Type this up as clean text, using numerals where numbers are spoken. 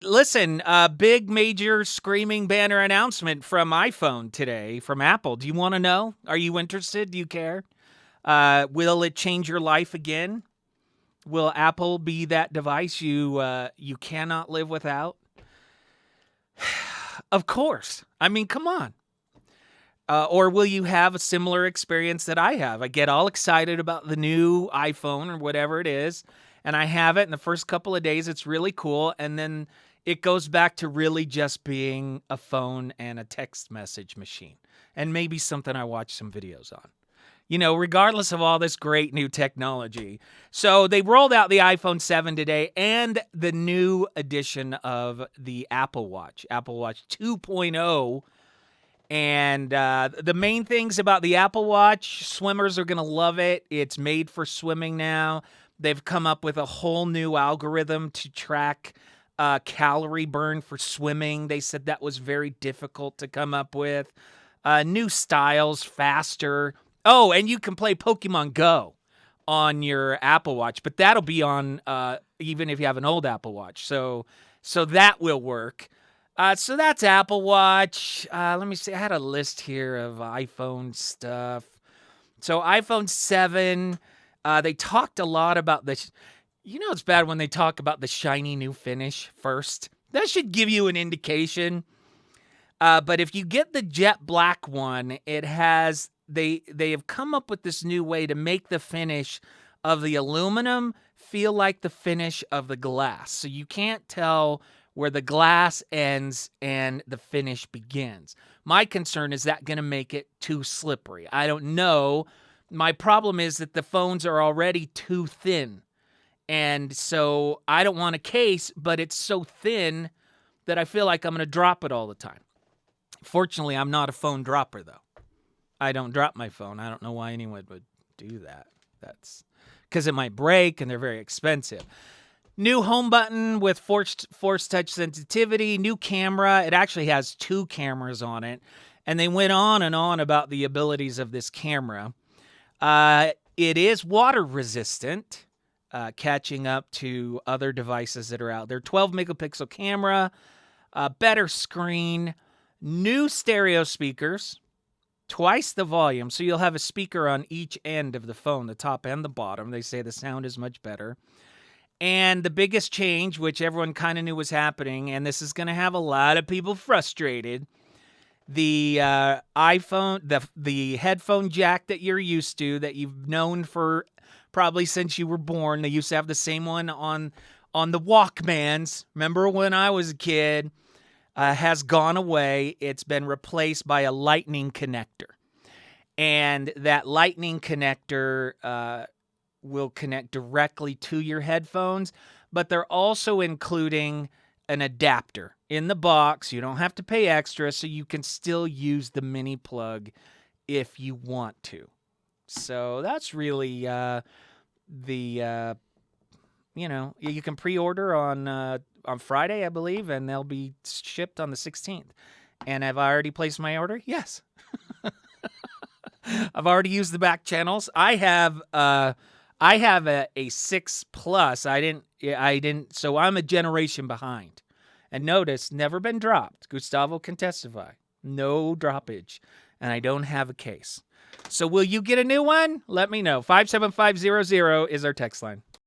Listen, big major screaming banner announcement from iPhone today from Apple. Do you want to know? Are you interested? Do you care? Will it change your life again? Will Apple be that device you cannot live without? Of course. I mean, come on. Or will you have a similar experience that I have? I get all excited about the new iPhone or whatever it is, and I have it in the first couple of days. It's really cool. And then it goes back to really just being a phone and a text message machine, and maybe something I watch some videos on. Regardless of all this great new technology. So they rolled out the iPhone 7 today and the new edition of the Apple Watch, Apple Watch 2.0. And the main things about the Apple Watch, swimmers are going to love it. It's made for swimming now. They've come up with a whole new algorithm to track calorie burn for swimming. They said that was very difficult to come up with. New styles, faster. Oh, and you can play Pokemon Go on your Apple Watch, but that'll be on even if you have an old Apple Watch. So that will work. So that's Apple Watch. Let me see. I had a list here of iPhone stuff. So iPhone 7, they talked a lot about this. It's bad when they talk about the shiny new finish first. That should give you an indication. But if you get the jet black one, it has they have come up with this new way to make the finish of the aluminum feel like the finish of the glass. So you can't tell where the glass ends and the finish begins. My concern is that going to make it too slippery. I don't know. My problem is that the phones are already too thin. And so I don't want a case, but it's so thin that I feel like I'm going to drop it all the time. Fortunately, I'm not a phone dropper, though. I don't drop my phone. I don't know why anyone would do that. That's because it might break and they're very expensive. New home button with force touch sensitivity, new camera. It actually has 2 cameras on it. And they went on and on about the abilities of this camera. It is water resistant, catching up to other devices that are out there. 12 megapixel camera, better screen, new stereo speakers, twice the volume. So you'll have a speaker on each end of the phone, the top and the bottom. They say the sound is much better. And the biggest change, which everyone kind of knew was happening, and this is going to have a lot of people frustrated, the iPhone, the headphone jack that you're used to, that you've known for probably since you were born. They used to have the same one on the Walkmans. Remember when I was a kid? Has gone away. It's been replaced by a lightning connector. And that lightning connector will connect directly to your headphones, but they're also including an adapter in the box. You don't have to pay extra, so you can still use the mini plug if you want to. So that's really you can pre-order on Friday, I believe, and they'll be shipped on the 16th. And have I already placed my order? Yes. I've already used the back channels. I have a 6 Plus. I didn't. So I'm a generation behind. And notice, never been dropped. Gustavo can testify. No droppage. And I don't have a case. So will you get a new one? Let me know. 57500 is our text line.